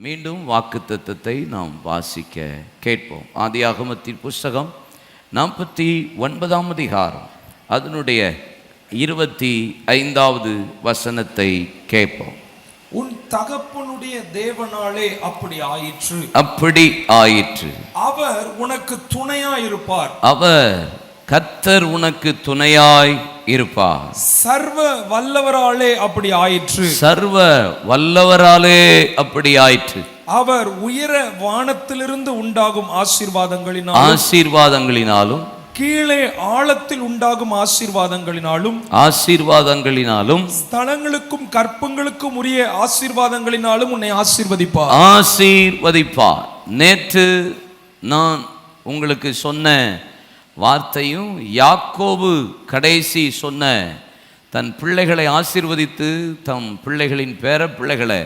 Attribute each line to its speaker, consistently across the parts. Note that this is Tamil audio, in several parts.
Speaker 1: மீண்டும் வாக்குத்தத்தத்தை நாம் வாசிக்க கேட்போம். ஆதியாகமத்தின் புஸ்தகம் 49ஆம் அதிகாரம் அதனுடைய 25வது வசனத்தை கேட்போம்.
Speaker 2: உன் தகப்பனுடைய தேவனாலே அப்படி ஆயிற்று. அவர் உனக்கு துணையாயிருப்பார்.
Speaker 1: அவர் கர்த்தர் உனக்கு துணையாய் இருப்பார்.
Speaker 2: சர்வ வல்லவராலே அப்படி ஆயிற்று. அவர் உயர வானத்திலிருந்து உண்டாகும்
Speaker 1: ஆசீர்வாதங்களினாலும்
Speaker 2: கீழே ஆழத்தில் உண்டாகும் ஆசீர்வாதங்களினாலும் ஸ்தலங்களுக்கும் கற்பங்களுக்கும் உரிய ஆசீர்வாதங்களினாலும் உன்னை
Speaker 1: ஆசீர்வதிப்பார். நேற்று நான் உங்களுக்கு சொன்ன வார்த்தையும் யாக்கோபு கடைசி சொன்ன தன் பிள்ளைகளை ஆசீர்வதித்து தம் பிள்ளைகளின் பேர பிள்ளைகளை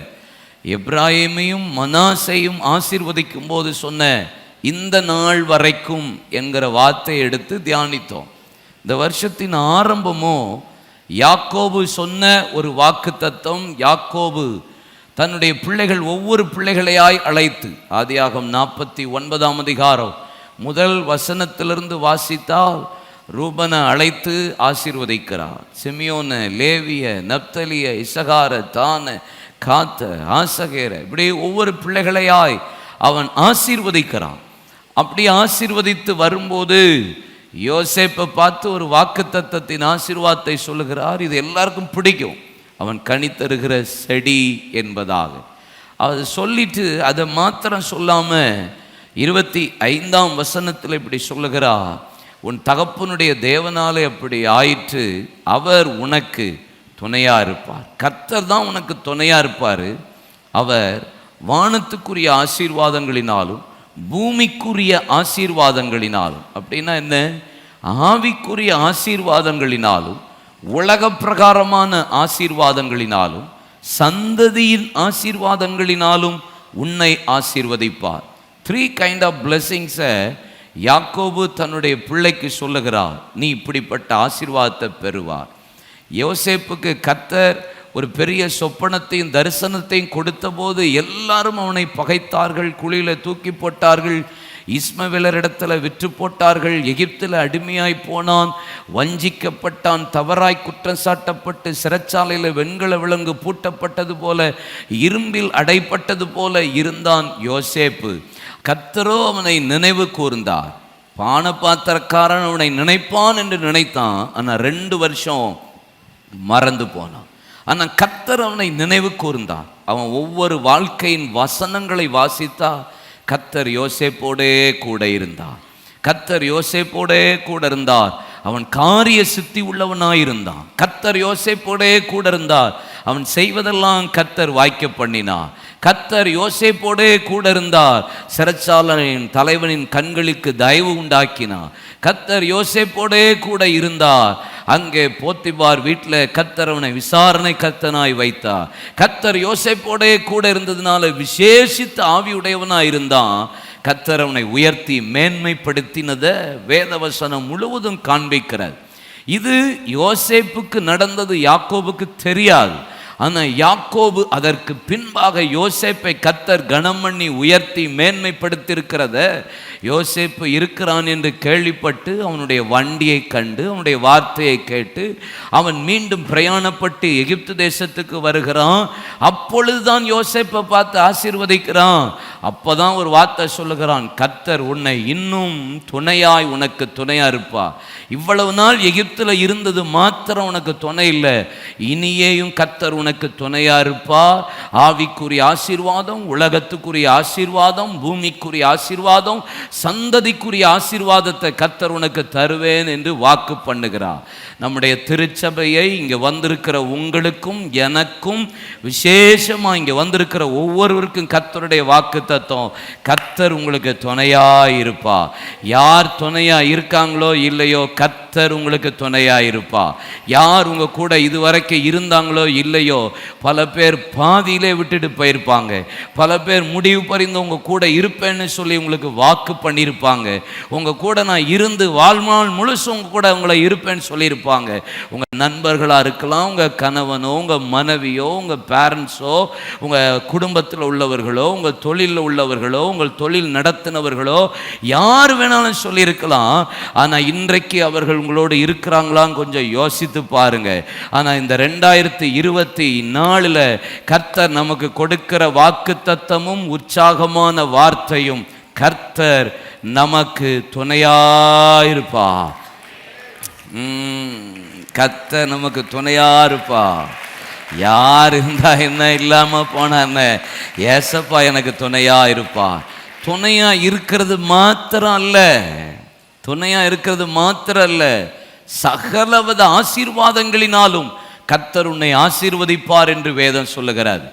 Speaker 1: எப்ராயிமையும் மனாசையும் ஆசீர்வதிக்கும் போது சொன்ன இந்த நாள் வரைக்கும் என்கிற வார்த்தையை எடுத்து தியானித்தோம். இந்த வருஷத்தின் ஆரம்பமோ யாக்கோபு சொன்ன ஒரு வாக்கு தத்தம். யாக்கோபு தன்னுடைய பிள்ளைகள் ஒவ்வொரு பிள்ளைகளையாய் அழைத்து ஆதியாகமம் 49ஆம் அதிகாரம் முதல் வசனத்திலிருந்து வாசித்தால் ரூபனை அழைத்து ஆசீர்வதிக்கிறார். சிமியோன, லேவிய, நப்தலிய, இசகார, தான, காத்த, ஆசகேர, இப்படி ஒவ்வொரு பிள்ளைகளையாய் அவன் ஆசீர்வதிக்கிறான். அப்படி ஆசீர்வதித்து வரும்போது யோசேப்பை பார்த்து ஒரு வாக்குத்தத்தத்தின் ஆசீர்வாதத்தை சொல்லுகிறார். இது எல்லாருக்கும் பிடிக்கும். அவன் கனி தருகிற செடி என்பதாக அதை சொல்லிட்டு அதை மாத்திரம் சொல்லாம 25ஆம் வசனத்தில் இப்படி சொல்லுகிறார், உன் தகப்பனுடைய தேவனாலே அப்படி ஆயிற்று. அவர் உனக்கு துணையா இருப்பார். கர்த்தர் தான் உனக்கு துணையா இருப்பார். அவர் வானத்துக்குரிய ஆசீர்வாதங்களினாலும் பூமிக்குரிய ஆசீர்வாதங்களினாலும், அப்படின்னா என்ன, ஆவிக்குரிய ஆசீர்வாதங்களினாலும் உலக பிரகாரமான ஆசீர்வாதங்களினாலும் சந்ததியின் ஆசீர்வாதங்களினாலும் உன்னை ஆசீர்வதிப்பார். 3 kind of blessings யாக்கோபு தன்னுடைய பிள்ளைக்கு சொல்லுகிறார். நீ இப்படிப்பட்ட ஆசீர்வாதத்தை பெறுவார். யோசேப்புக்கு கர்த்தர் ஒரு பெரிய சொப்பனத்தையும் தரிசனத்தையும் கொடுத்த போது எல்லாரும் அவனை பகைத்தார்கள், குழியில தூக்கி போட்டார்கள், இஸ்மவேலரிடத்துல விற்று போட்டார்கள், எகிப்தில் அடிமையாய் போனான், வஞ்சிக்கப்பட்டான், தவறாய் குற்றம் சாட்டப்பட்டு சிறைச்சாலையில் வெண்கல விலங்கு பூட்டப்பட்டது போல, இரும்பில் அடைப்பட்டது போல இருந்தான் யோசேப்பு. கர்த்தரோ அவனை நினைவு கூர்ந்தார். பானபாத்திரக்காரன் அவனை நினைப்பான் என்று நினைத்தான். ஆனால் 2 வருஷம் மறந்து போனான். ஆனால் கர்த்தர் அவனை நினைவு கூர்ந்தார். அவன் ஒவ்வொரு வாழ்க்கையின் வசனங்களை வாசித்தா கர்த்தர் யோசேப்போடே கூட இருந்தார். கர்த்தர் யோசேப்போடே கூட இருந்தார். அவன் காரிய சித்தி உள்ளவனாயிருந்தான். கர்த்தர் யோசேப்போடே கூட இருந்தார். அவன் செய்வதெல்லாம் கர்த்தர் வாய்க்க பண்ணினார். கர்த்தர் யோசேப்போடே கூட இருந்தார். சிறைச்சாலையின் தலைவனின் கண்களுக்கு தயவு உண்டாக்கினார். கர்த்தர் யோசேப்போடே கூட இருந்தார். அங்கே போத்திபார் வீட்டில் கர்த்தர் அவனை விசாரணை கர்த்தனாய் வைத்தார். கர்த்தர் யோசேப்போடே கூட இருந்ததுனால விசேஷித்த ஆவியுடையவனாய் இருந்தான். கர்த்தர் அவனை உயர்த்தி மேன்மைப்படுத்தினதை வேதவசனம் முழுவதும் காண்பிக்கிறது. இது யோசேப்புக்கு நடந்தது, யாக்கோபுக்கு தெரியாது. ஆனால் யாக்கோபு அதற்கு பின்பாக யோசேப்பை கர்த்தர் கனம் பண்ணி உயர்த்தி மேன்மைப்படுத்தியிருக்கிறத யோசேப்பு இருக்கிறான் என்று கேள்விப்பட்டு அவனுடைய வண்டியை கண்டு அவனுடைய வார்த்தையை கேட்டு அவன் மீண்டும் பிரயாணப்பட்டு எகிப்து தேசத்துக்கு வருகிறான். அப்பொழுதுதான் யோசேப்பை பார்த்து ஆசீர்வதிக்கிறான். அப்போதான் ஒரு வார்த்தை சொல்லுகிறான், கர்த்தர் உன்னை இன்னும் துணையாய் உனக்கு துணையா இருப்பா. இவ்வளவு நாள் எகிப்தில் இருந்தது மாத்திரம் உனக்கு துணை இல்லை, இனியேயும் கர்த்தர் உனக்கு துணையா இருப்பார். ஆவிக்குரிய ஆசீர்வாதம், உலகத்துக்குரிய ஆசீர்வாதம், பூமிக்குரிய ஆசீர்வாதம், சந்ததிக்குரிய ஆசீர்வாதத்தை கர்த்தர் உனக்கு தருவேன் என்று வாக்கு பண்ணுகிறார். நம்முடைய திருச்சபையை இங்கே வந்திருக்கிற உங்களுக்கும் எனக்கும் விசேஷமாக இங்கே வந்திருக்கிற ஒவ்வொருவருக்கும் கர்த்தருடைய வாக்கு தத்துவம், கர்த்தர் உங்களுக்கு துணையா இருப்பா. யார் துணையா இருக்காங்களோ இல்லையோ, கர்த்தர் கர்த்தர் உங்களுக்கு துணையாயிருப்பா. யார் உங்க கூட இதுவரைக்கும் இருந்தாங்களோ இல்லையோ, பல பேர் பாதியிலே விட்டுட்டு போயிருப்பாங்க. பல பேர் முடிவு பறிந்து உங்க கூட இருப்பேன்னு சொல்லி உங்களுக்கு வாக்கு பண்ணியிருப்பாங்க. உங்க கூட நான் இருந்து வாழ்நாள் முழுசு உங்க கூட உங்களை இருப்பேன்னு சொல்லியிருப்பாங்க. உங்க நண்பர்களா இருக்கலாம், உங்க கணவனோ, உங்க மனைவியோ, உங்க பேரண்ட்ஸோ, உங்க குடும்பத்தில் உள்ளவர்களோ, உங்க தொழிலில் உள்ளவர்களோ, உங்கள் தொழில் நடத்தினவர்களோ, யார் வேணாலும் சொல்லியிருக்கலாம். ஆனா இன்றைக்கு அவர்கள் உங்களோடு இருக்கிறாங்களான்னு கொஞ்சம் யோசித்து பாருங்க. ஆனா இந்த 2024 கர்த்தர் நமக்கு கொடுக்கிற வாக்குத்தத்தமும் உற்சாகமான வார்த்தையும், கர்த்தர் நமக்கு துணையாயிருப்பா. கர்த்தர் நமக்கு துணையாயிருப்பா. யார் இருந்தா என்ன, இல்லாம போனா என்ன, ஏசப்பா எனக்கு துணையா இருப்பா. துணையா இருக்கிறது மாத்திரம் அல்ல, துணையா இருக்கிறது மாத்திரம் அல்ல, சகலவித ஆசீர்வாதங்களினாலும் கர்த்தர் உன்னை ஆசீர்வதிப்பார் என்று வேதம் சொல்லுகிறார்.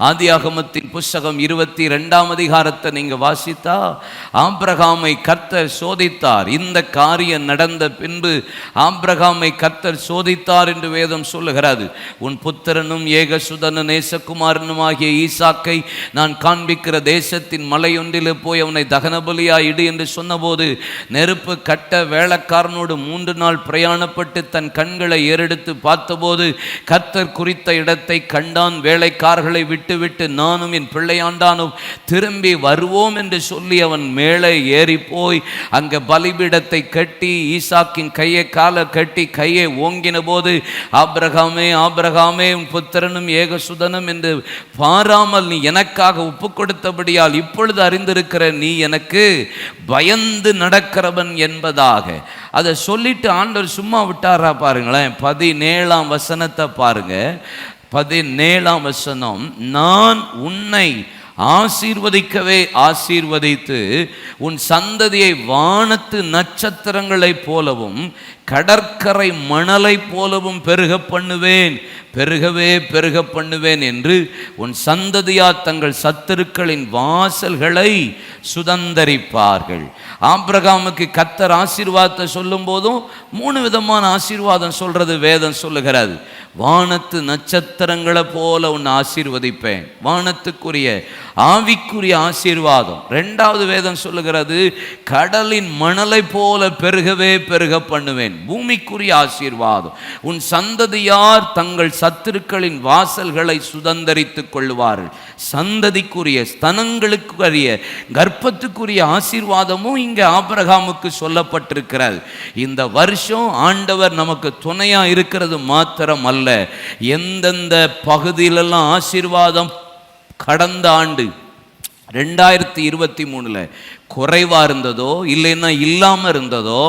Speaker 1: ஆதியாகமத்தின் புஸ்தகம் 22ஆம் அதிகாரத்தை நீங்க வாசித்தா, ஆபிரகாமை கர்த்தர் சோதித்தார். இந்த காரியம் நடந்த பின்பு ஆபிரகாமை கர்த்தர் சோதித்தார் என்று வேதம் சொல்லுகிறது. உன் புத்திரனும் ஏகசுதன நேசகுமாரனும் ஆகிய ஈசாக்கை நான் காண்பிக்கிற தேசத்தின் மலையொன்றில் போய் அவனை தகனபலியா இடு என்று சொன்னபோது, நெருப்பு கட்ட வேலைக்காரனோடு 3 நாள் பிரயாணப்பட்டு தன் கண்களை ஏறெடுத்து பார்த்தபோது கர்த்தர் குறித்த இடத்தை கண்டான். வேலைக்காரர்களை விட்டு நானும் என் பிள்ளையாண்டானும் திரும்பி வருவோம் என்று சொல்லி அவன் மேலே ஏறி போய் அங்க பலிபீடத்தை கட்டி ஈசாக்கின் கையை கால கட்டி கையை ஓங்கின போது, ஆபிரகாமே ஆபிரகாமே, உன் புத்திரனும் ஏகசுதனும் என்று பாராமல் நீ எனக்காக ஒப்பு கொடுத்தபடியால் இப்பொழுது அறிந்திருக்கிற நீ எனக்கு பயந்து நடக்கிறவன் என்பதாக. அதை சொல்லிட்டு ஆண்டவர் சும்மா விட்டாரா பாருங்களேன். 17ஆம் வசனத்தை பாருங்க. 17ஆம் வசனம், நான் உன்னை ஆசீர்வதிக்கவே ஆசீர்வதித்து உன் சந்ததியை வானத்து நட்சத்திரங்களைப் போலவும் கடற்கரை மணலை போலவும் பெருக பண்ணுவேன், பெருகவே பெருக பண்ணுவேன் என்று உன் சந்ததியார் தங்கள் சத்துருக்களின் வாசல்களை சுதந்தரிப்பார்கள். ஆபிரகாமுக்கு கர்த்தர் ஆசீர்வாதத்தை சொல்லும் போதும் 3 விதமான ஆசீர்வாதம் சொல்றது வேதம் சொல்லுகிறது. வானத்து நட்சத்திரங்களை போல உன்னை ஆசீர்வதிப்பேன், வானத்துக்குரிய ஆவிக்குரிய ஆசீர்வாதம். 2வது வேதம் சொல்லுகிறது, கடலின் மணலை போல பெருகவே பெருக பண்ணுவேன், பூமிக்குரிய ஆசீர்வாதம். உன் சந்ததியார் தங்கள் சத்துருக்களின் வாசல்களை சுதந்தரித்துக் கொள்வார்கள். சந்ததிக்குரிய, ஸ்தனங்களுக்குரிய, கர்ப்பத்துக்குரிய ஆசீர்வாதமும் இங்கே ஆபிரகாமுக்கு சொல்லப்பட்டிருக்கிறது. இந்த வருஷம் ஆண்டவர் நமக்கு துணையா இருக்கிறது மாத்திரம் அல்ல, எந்தெந்த பகுதியிலெல்லாம் ஆசீர்வாதம் கடந்த ஆண்டு 2023 குறைவா இருந்ததோ, இல்லைன்னா இல்லாம இருந்ததோ,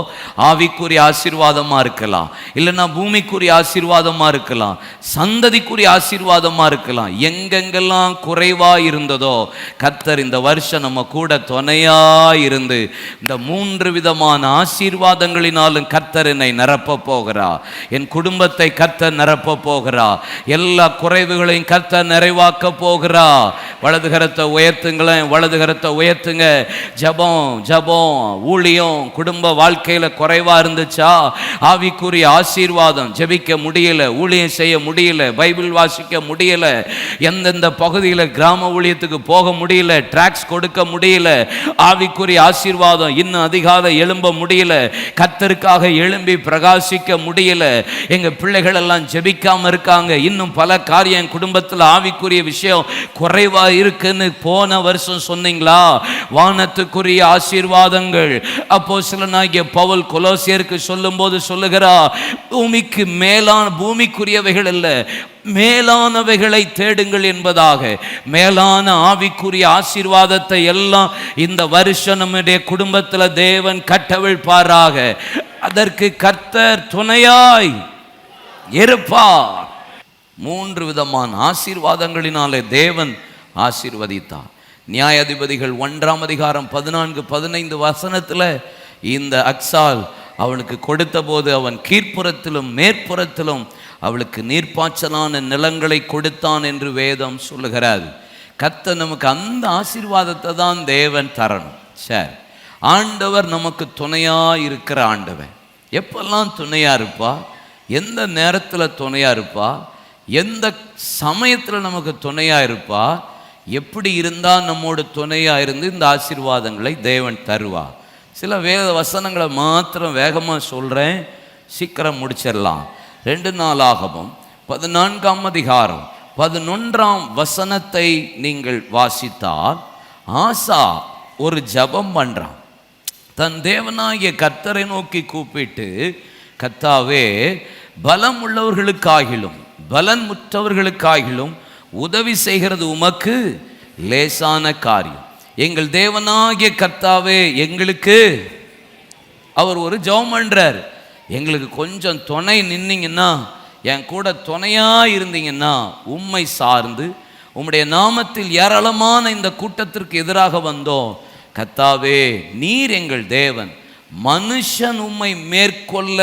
Speaker 1: ஆவிக்குரிய ஆசீர்வாதமா இருக்கலாம், இல்லைன்னா பூமிக்குரிய ஆசீர்வாதமா இருக்கலாம், சந்ததிக்குரிய ஆசீர்வாதமா இருக்கலாம். எங்கெங்கெல்லாம் குறைவா இருந்ததோ கர்த்தர் இந்த வருஷம் நம்ம கூட துணையா இருந்து இந்த 3 விதமான ஆசீர்வாதங்களினாலும் கர்த்தர் என்னை நிரப்ப போகிறா. என் குடும்பத்தை கர்த்தர் நிரப்ப போகிறா. எல்லா குறைவுகளையும் கர்த்தர் நிறைவாக்க போகிறா. வலதுகரத்தை உயர்த்துங்களேன், வலதுகரத்தை உயர்த்துங்க. ஜபம், ஊழியம், குடும்ப வாழ்க்கையில குறைவா இருந்துச்சா, ஆவிக்குரிய ஆசீர்வாதம், ஜெபிக்க முடியல, ஊழியம் செய்ய முடியல, பைபிள் வாசிக்க முடியல, எந்தெந்த பகுதியில் கிராம ஊழியத்துக்கு போக முடியல, டிராக்ஸ் கொடுக்க முடியல, ஆவிக்குரிய ஆசீர்வாதம் இன்னும் அதிகாலை எழும்ப முடியல, கர்த்தருக்காக எழும்பி பிரகாசிக்க முடியல, எங்க பிள்ளைகள் எல்லாம் ஜெபிக்காம இருக்காங்க, இன்னும் பல காரியம் குடும்பத்தில் ஆவிக்குரிய விஷயம் குறைவா இருக்குன்னு போன வருஷம் சொன்னீங்களா? வானத்துக்குரிய ஆசீர்வாதங்கள் அப்போஸ்தலனாகிய பவுல் கொலோசியருக்கு சொல்லும் போது சொல்லுகிறார், பூமிக்கு மேலான, பூமிக்குரியவைகள் அல்ல, மேலானவைகளை தேடுங்கள் என்பதாக. மேலான ஆவிக்குரிய ஆசீர்வாதத்தை எல்லாம் இந்த வருஷம் நம்முடைய குடும்பத்தில் தேவன் கட்டவிழ்ப்பாராக. அதற்கு கர்த்தர் துணையாய் இருப்பார். 3 விதமான ஆசீர்வாதங்களினாலே தேவன் ஆசீர்வதித்தார். நியாயாதிபதிகள் 1ஆம் அதிகாரம் 14-15 வசனத்தில் இந்த அக்சால் அவனுக்கு கொடுத்த போது அவன் கீழ்ப்புறத்திலும் மேற்புறத்திலும் அவளுக்கு நீர்ப்பாய்ச்சலான நிலங்களை கொடுத்தான் என்று வேதம் சொல்லுகிறார். கர்த்தர் நமக்கு அந்த ஆசீர்வாதத்தை தான் தேவன் தரணும். சரி, ஆண்டவர் நமக்கு துணையா இருக்கிற ஆண்டவர். எப்பெல்லாம் துணையா இருப்பா, எந்த நேரத்தில் துணையா இருப்பா, எந்த சமயத்தில் நமக்கு துணையா இருப்பா, எப்படி இருந்தால் நம்மோடு துணையா இருந்து இந்த ஆசீர்வாதங்களை தேவன் தருவா. சில வேத வசனங்களை மாத்திரம் வேகமாக சொல்கிறேன், சீக்கிரம் முடிச்சிடலாம். 2 நாளாகமம் 14ஆம் அதிகாரம் 11ஆம் வசனத்தை நீங்கள் வாசித்தால், ஆசா ஒரு ஜெபம் பண்ணுறான். தன் தேவனாகிய கர்த்தரை நோக்கி கூப்பிட்டு, கர்த்தாவே, பலம் உள்ளவர்களுக்காகிலும் பலன் முற்றவர்களுக்காகிலும் உதவி செய்கிறது உமக்கு லேசான காரியம். எங்கள் தேவனாகிய கர்த்தாவே, எங்களுக்கு அவர் ஒரு ஜெபம் பண்றார். எங்களுக்கு கொஞ்சம் துணை நின்னீங்கன்னா, என் கூட துணையா இருந்தீங்கன்னா, உம்மை சார்ந்து உம்முடைய நாமத்தில் ஏராளமான இந்த கூட்டத்திற்கு எதிராக வந்தோம். கர்த்தாவே, நீர் எங்கள் தேவன், மனுஷன் உம்மை மேற்கொள்ள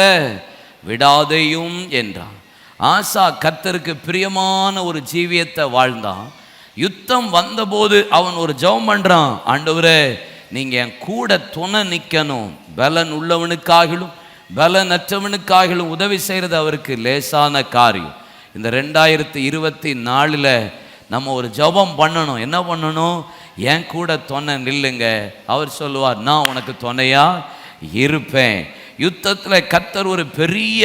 Speaker 1: விடாதையும் என்றான். ஆசா கர்த்தருக்கு பிரியமான ஒரு ஜீவியத்தை வாழ்ந்தான். யுத்தம் வந்தபோது அவன் ஒரு ஜெபம் பண்றான், ஆண்டவரே, நீங்க என் கூட துணை நிற்கணும். பலன் உள்ளவனுக்காகிலும் பலனற்றவனுக்காகிலும் உதவி செய்கிறது அவருக்கு லேசான காரியம். இந்த 2024 நம்ம ஒரு ஜெபம் பண்ணணும். என்ன பண்ணணும்? என் கூட துணை நில்லுங்க. அவர் சொல்லுவார், நான் உனக்கு துணையா இருப்பேன். யுத்தத்தில் கர்த்தர் ஒரு பெரிய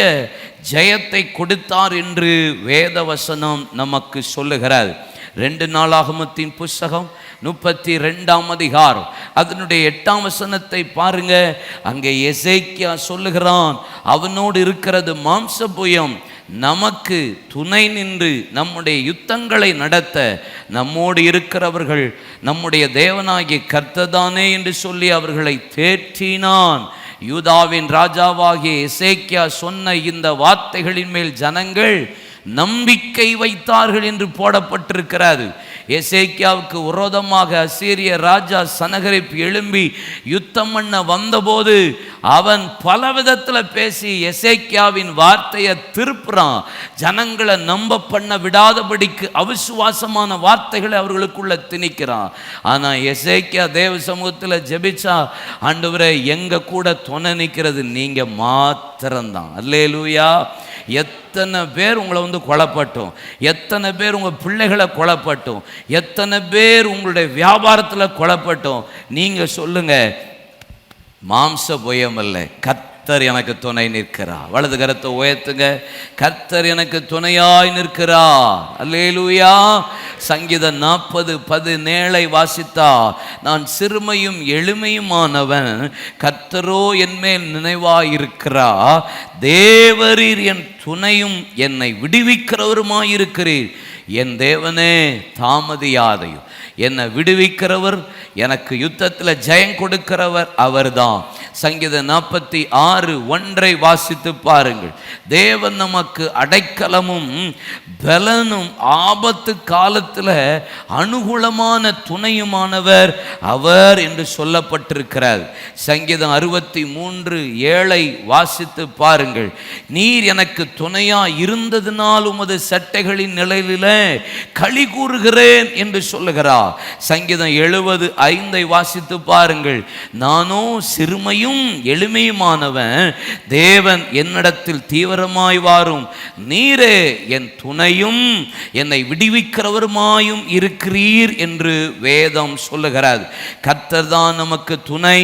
Speaker 1: ஜெயத்தை கொடுத்தார் என்று வேதவசனம் நமக்கு சொல்லுகிறார். 2 நாளாகமத்தின் புஸ்தகம் 32ஆம் அதிகாரம் அதனுடைய 8ஆம் வசனத்தை பாருங்க. அங்கே எசேக்கியா சொல்லுகிறான், அவனோடு இருக்கிறது மாம்சபுயம், நமக்கு துணை நின்று நம்முடைய யுத்தங்களை நடத்த நம்மோடு இருக்கிறவர்கள் நம்முடைய தேவனாகிய கர்த்தர்தானே என்று சொல்லி அவர்களை தேற்றினான். யூதாவின் ராஜாவாகிய எசேக்கியா சொன்ன இந்த வார்த்தைகளின் மேல் ஜனங்கள் நம்பிக்கை வைத்தார்கள் என்று போடப்பட்டிருக்கிறது. எசேக்கியாவுக்கு விரோதமாக அசீரிய ராஜா சனகரிப் எழும்பி யுத்தம் பண்ண வந்தபோது அவன் பல விதத்தில் பேசி எசேக்கியாவின் வார்த்தையை திருப்புறான். ஜனங்களை நம்ப பண்ண விடாதபடிக்கு அவிசுவாசமான வார்த்தைகளை அவர்களுக்குள்ள திணிக்கிறான். ஆனால் எசேக்கியா தேவ சமூகத்தில் ஜெபிச்சா, ஆண்டவரே, எங்க கூட துணை நிற்கிறது நீங்க மாத்திரம்தான். அல்லேலூயா. எத்தனை பேர் உங்களை குழப்பட்டும், எத்தனை பேர் உங்கள் பிள்ளைகளை குழப்பட்டும், எத்தனை பேர் உங்களுடைய வியாபாரத்தில் குழப்பட்டும், நீங்கள் சொல்லுங்க, மாம்ச புயம் அல்ல, கர்த்தர் எனக்கு துணை நிற்கிறார். வலது கரத்தை உயர்த்துங்க. கர்த்தர் எனக்கு துணையாய் நிற்கிறார். அல்லேலூயா. சங்கீதம் 40:17 வாசித்தா, நான் சிறுமையும் எளிமையுமானவன், கர்த்தரோ என்மேல் நினைவாயிருக்கிறார், தேவரீர் என் துணையும் என்னை விடுவிக்கிறவருமாயிருக்கிறீர். என் தேவனே, தாமதியாதையும் என்னை விடுவிக்கிறவர், எனக்கு யுத்தத்தில் ஜெயம் கொடுக்கிறவர் அவர்தான். சங்கீதம் 46:1 வாசித்து பாருங்கள். தேவன் நமக்கு அடைக்கலமும் பலனும் ஆபத்து காலத்தில் அனுகூலமான துணையுமானவர் அவர் என்று சொல்லப்பட்டிருக்கிறார். சங்கீதம் 63:7 வாசித்து பாருங்கள். நீர் எனக்கு துணையா இருந்ததினால் உமது சட்டைகளின் நிழலில் களி கூறுகிறேன் என்று சொல்லுகிறார். சங்கீதம் 70:5 வாசித்து பாருங்கள். நானோ சிறுமையும் எளிமையுமானவன், தேவன் என்னிடத்தில் தீவிரமாய் வாரும், நீரே என் துணையும் என்னை விடுவிக்கிறவருமாயும் இருக்கிறீர் என்று வேதம் சொல்லுகிறார். கர்த்தர் தான் நமக்கு துணை.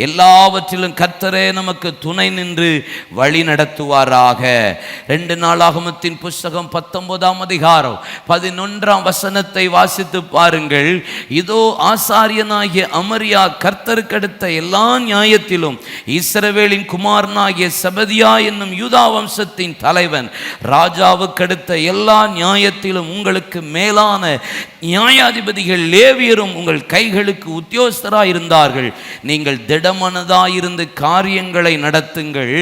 Speaker 1: எல்லாவற்றிலும் கர்த்தரே நமக்கு துணை நின்று வழி நடத்துவாராக. 2 நாளாகமத்தின் புஸ்தகம் 19ஆம் அதிகாரம் 11ஆம் வசனத்தை வாசித்து பாருங்கள். இதோ ஆசாரியனாகிய அமரியா கர்த்தருக்கு அடுத்த எல்லா நியாயத்திலும் இஸ்ரவேலின் குமாரனாகிய செபதியா என்னும் யூதா வம்சத்தின் தலைவன் ராஜாவுக்கு அடுத்த எல்லா நியாயத்திலும் உங்களுக்கு மேலான நியாயாதிபதிகள் லேவியரும் உங்கள் கைகளுக்கு உத்தியோகஸ்தராய் இருந்தார்கள். நீங்கள் திடமனதாயிருந்து காரியங்களை நடத்துங்கள்.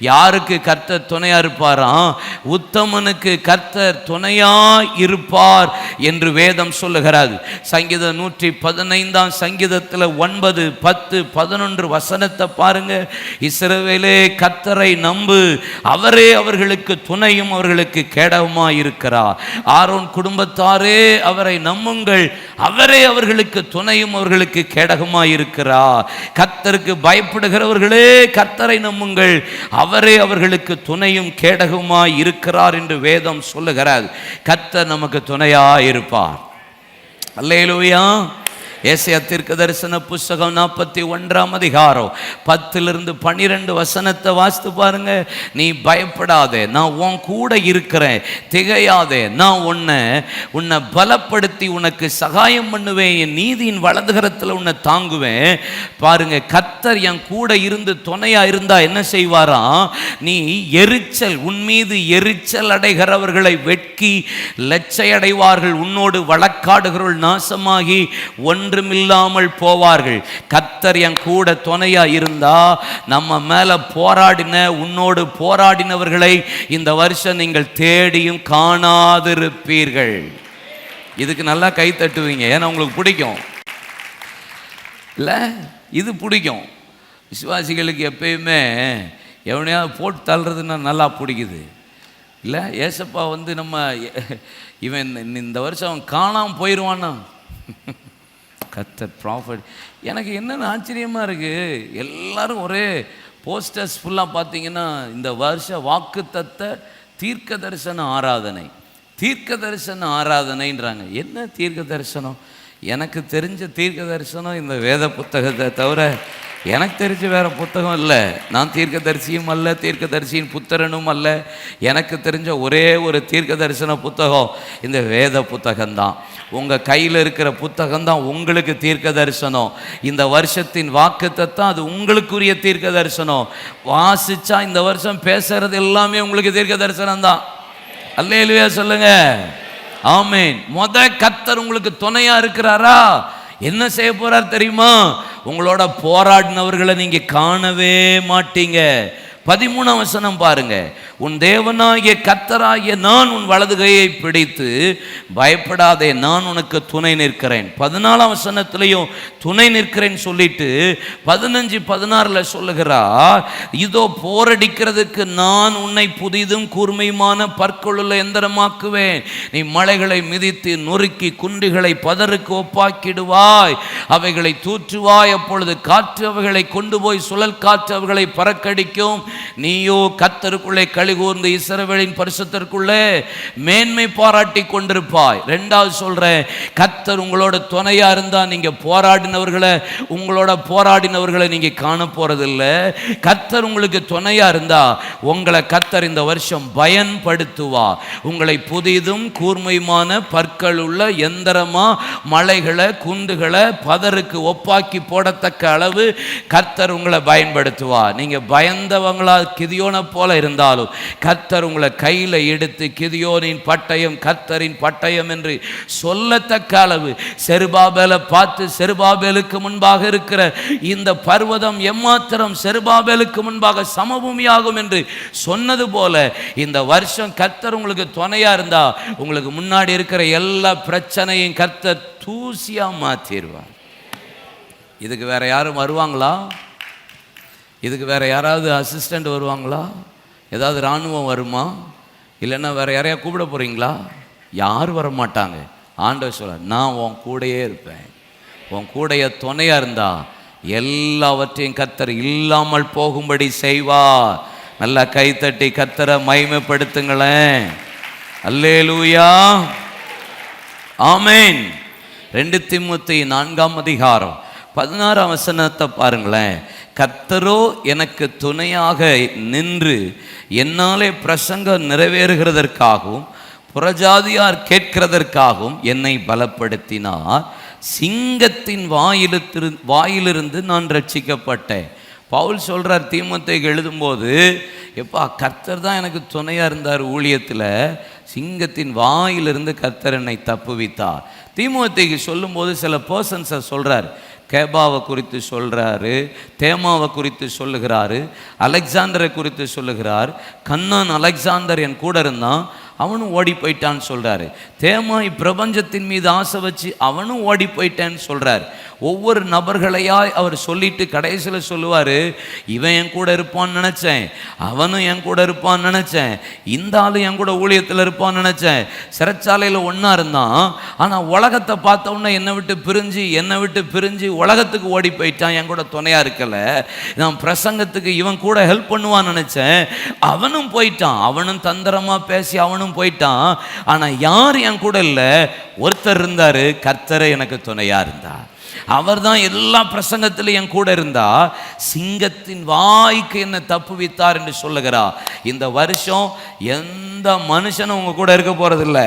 Speaker 1: யாருக்கு கர்த்தர் துணையா இருப்பாராம்? உத்தமனுக்கு கர்த்தர் துணையாய் இருப்பார் என்று வேதம் சொல்லுகிறது. சங்கீதம் 115 சங்கீதத்தில் 9, 10, 11 வசனத்தை பாருங்க. இஸ்ரவேலே கர்த்தரை நம்பு, அவரே அவர்களுக்கு துணையும் அவர்களுக்கு கேடகமாய் இருக்கிறார். ஆரோன் குடும்பத்தாரே அவரை நம்புங்கள், அவரே அவர்களுக்கு துணையும் அவர்களுக்கு கேடகமாய் இருக்கிறார். கர்த்தருக்கு பயப்படுகிறவர்களே கர்த்தரை நம்புங்கள், அவரே அவர்களுக்கு துணையும் கேடகமாய் இருக்கிறார் என்று வேதம் சொல்லுகிறார். கர்த்தர் நமக்கு துணையாய் இருப்பார். அல்லேலூயா. ஏசாயா தீர்க்கதரிசன புஸ்தகம் 41 அதிகாரம் 10-12 வசனத்தை வாசித்து பாருங்க. நீ பயப்படாதே, நான் உன் கூட இருக்கிறேன், திகையாதே, நான் உன்னை பலப்படுத்தி உனக்கு சகாயம் பண்ணுவேன், என் நீதியின் வலதுகரத்தில் உன்னை தாங்குவேன். பாருங்க, கர்த்தர் என் கூட இருந்து துணையா இருந்தா என்ன செய்வாராம்? நீ எரிச்சல், உன் மீது எரிச்சல் அடைகிறவர்களை வெட்கி லட்சையடைவார்கள், உன்னோடு வழக்காடுகிறவர்கள் நாசமாகி ஒன்றுமில்லாமல் போவார்கள். கர்த்தர் என் கூட துணையா இருந்தா நம்ம மேல போராடின, உன்னோடு போராடினவர்களை இந்த வருஷம் நீங்கள் தேடியும் காணாதிருப்பீர்கள். இதுக்கு நல்லா கை தட்டுவீங்க, ஏன்னா உங்களுக்கு பிடிக்கும் இல்ல? இது பிடிக்கும். விசுவாசிகளுக்கு எப்பயுமே எவனையாவது போட்டு தள்ளுறதுன்னா நல்லா பிடிக்குது இல்லை? ஏசப்பா நம்ம இவன் இந்த வருஷம் அவன் காணாமல் போயிடுவான்னா கர்த்தர் ப்ராஃபட். எனக்கு என்னென்ன ஆச்சரியமாக இருக்குது, எல்லாரும் ஒரே போஸ்டர்ஸ் ஃபுல்லாக பார்த்தீங்கன்னா இந்த வருஷ வாக்குத்தத்த தீர்க்க தரிசன ஆராதனை, தீர்க்க தரிசன ஆராதனைன்றாங்க. என்ன தீர்க்க தரிசனம்? எனக்கு தெரிஞ்ச தீர்க்க தரிசனம் இந்த வேத புத்தகத்தை தவிர எனக்கு தெரிஞ்ச வேறு புத்தகம் இல்லை. நான் தீர்க்க தரிசியும் அல்ல, தீர்க்க தரிசியின் புத்திரனும் அல்ல. எனக்கு தெரிஞ்ச ஒரே ஒரு தீர்க்க தரிசன புத்தகம் இந்த வேத புத்தகம்தான். உங்கள் கையில் இருக்கிற புத்தகம்தான் உங்களுக்கு தீர்க்க தரிசனம். இந்த வருஷத்தின் வாக்குத்தத்தம் அது உங்களுக்குரிய தீர்க்க தரிசனம். வாசிச்சா இந்த வருஷம் பேசுறது எல்லாமே உங்களுக்கு தீர்க்க தரிசனம் தான். அல்லேலூயா சொல்லுங்க, ஆமேன். கர்த்தர் உங்களுக்கு துணையா இருக்கிறாரா? என்ன செய்ய போறார் தெரியுமா? உங்களோட போராடினவர்களை நீங்க காணவே மாட்டீங்க. 13 வசனம் பாருங்க. உன் தேவனாகிய கர்த்தராகிய நான் உன் வலது கையை பிடித்து பயப்படாதே, நான் உனக்கு துணை நிற்கிறேன். 14 வசனத்திலையும் துணை நிற்கிறேன் சொல்லிட்டு 15-16 சொல்லுகிறார், இதோ போரடிக்கிறதுக்கு நான் உன்னை புதிதும் கூர்மையுமான பற்களுள்ள எந்திரமாக்குவேன். நீ மலைகளை மிதித்து நொறுக்கி குன்றுகளை பதருக்கு ஒப்பாக்கிடுவாய், அவைகளை தூற்றுவாய். அப்பொழுது காற்று அவைகளை கொண்டு போய் சுழல் காற்று அவைகளை பறக்கடிக்கும். நீயோ கர்த்தருக்குள்ளே கலிகூர்ந்து இஸ்ரவேலின் பரிசுத்தருக்குள்ளே மேன்மை பாராட்டி கொண்டிருப்பாய். 2வது சொல்றேன், கர்த்தர் உங்களோட துணையா இருந்தா நீங்க உங்களோட போராடினவர்களை நீங்க காண போறதில்லை. கர்த்தர் உங்களுக்கு துணையா இருந்தா உங்களை கர்த்தர் இந்த வருஷம் பயன்படுத்துவா. உங்களை புதிதும் கூர்மையுமான பற்கள் உள்ள எந்திரமா மலைகளை குன்றுகளை பதருக்கு ஒப்பாக்கி போடத்தக்க அளவு கர்த்தர் உங்களை பயன்படுத்துவா. நீங்க பயந்தவங்களா கிதியோனை போல இருந்தாலும் கர்த்தர் உங்களை கையில் எடுத்து கிதியோனின் பட்டயம் கர்த்தரின் பட்டயம் என்று சொல்லத்தக்க அளவு செருபாபேலை பார்த்து, செருபாபேலுக்கு முன்பாக இருக்கிற இந்த பர்வதம் எம்மாத்திரம் செருபாபேலுக்கு முன்பாக சமபூமியாகும் என்று சொன்னது போல இந்த வருஷம் கர்த்தர் உங்களுக்கு துணையா இருந்தா உங்களுக்கு முன்னாடி இருக்கிற எல்லா பிரச்சனையும் கர்த்தர் தூசியா மாற்றிடுவார். இதுக்கு வேற யாரும் வருவாங்களா? இதுக்கு வேற யாராவது அசிஸ்டண்ட் வருவாங்களா? ஏதாவது இராணுவம் வருமா? இல்லைன்னா வேற யாரையா கூப்பிட போறீங்களா? யாரும் வர மாட்டாங்க. ஆண்டவர் சொல்ல, நான் உன் கூடையே இருப்பேன். உன் கூடைய துணையா இருந்தா எல்லாவற்றையும் கர்த்தர் இல்லாமல் போகும்படி செய்வார். நல்லா கைத்தட்டி கர்த்தரை மகிமைப்படுத்துங்களேன். அல்லேலூயா, ஆமேன். 2 தீமோத்தேயு 4 அதிகாரம் 16 வசனத்தை பாருங்களேன். கர்த்தரோ எனக்கு துணையாக நின்று என்னாலே பிரசங்கம் நிறைவேறுகிறதற்காகவும் புறஜாதியார் கேட்கிறதற்காகவும் என்னை பலப்படுத்தினார். சிங்கத்தின் வாயிலிருந்து நான் ரட்சிக்கப்பட்டேன். பவுல் சொல்றார் தீமோத்தேயுக்கு எழுதும்போது, எப்பா கர்த்தர் தான் எனக்கு துணையாக இருந்தார் ஊழியத்தில், சிங்கத்தின் வாயிலிருந்து கர்த்தர் என்னை தப்புவித்தார். தீமோத்தேயுக்கு சொல்லும்போது சில பர்சன்ஸை சொல்கிறார். கேபாவை குறித்து சொல்கிறாரு, தேமாவை குறித்து சொல்லுகிறாரு, அலெக்சாண்டரை குறித்து சொல்லுகிறார். கண்ணான் அலெக்சாண்டர் என் கூட இருந்தான், அவனும் ஓடி போயிட்டான்னு சொல்கிறாரு. தேமாய் பிரபஞ்சத்தின் மீது ஆசை வச்சு அவனும் ஓடி போயிட்டேன்னு சொல்கிறார். ஒவ்வொரு நபர்களையாய் அவர் சொல்லிட்டு கடைசியில் சொல்லுவார், இவன் என் கூட இருப்பான்னு நினச்சேன், அவனும் என் கூட இருப்பான்னு நினச்சேன், இந்த ஆளும் என் கூட ஊழியத்தில் இருப்பான்னு நினச்சேன், சிறைச்சாலையில் ஒன்றா இருந்தான், ஆனால் உலகத்தை பார்த்த உடனே என்னை விட்டு பிரிஞ்சு உலகத்துக்கு ஓடி போயிட்டான், என் கூட துணையாக இருக்கலை. நான் பிரசங்கத்துக்கு இவன் கூட ஹெல்ப் பண்ணுவான்னு நினச்சேன், அவனும் போயிட்டான், அவனும் தந்திரமாக பேசி அவனும் போயிட்டான். ஆனால் யார் என் கூட இல்லை, ஒருத்தர் இருந்தார், கர்த்தரை எனக்கு துணையாக இருந்தார். அவர் தான் எல்லா பிரசங்கத்திலும் என் கூட இருந்தா, சிங்கத்தின் வாய்க்கு என்ன தப்புவித்தார் என்று சொல்லுகிறார். இந்த வருஷம் எந்த மனுஷனும் உங்க கூட இருக்க போறதில்ல.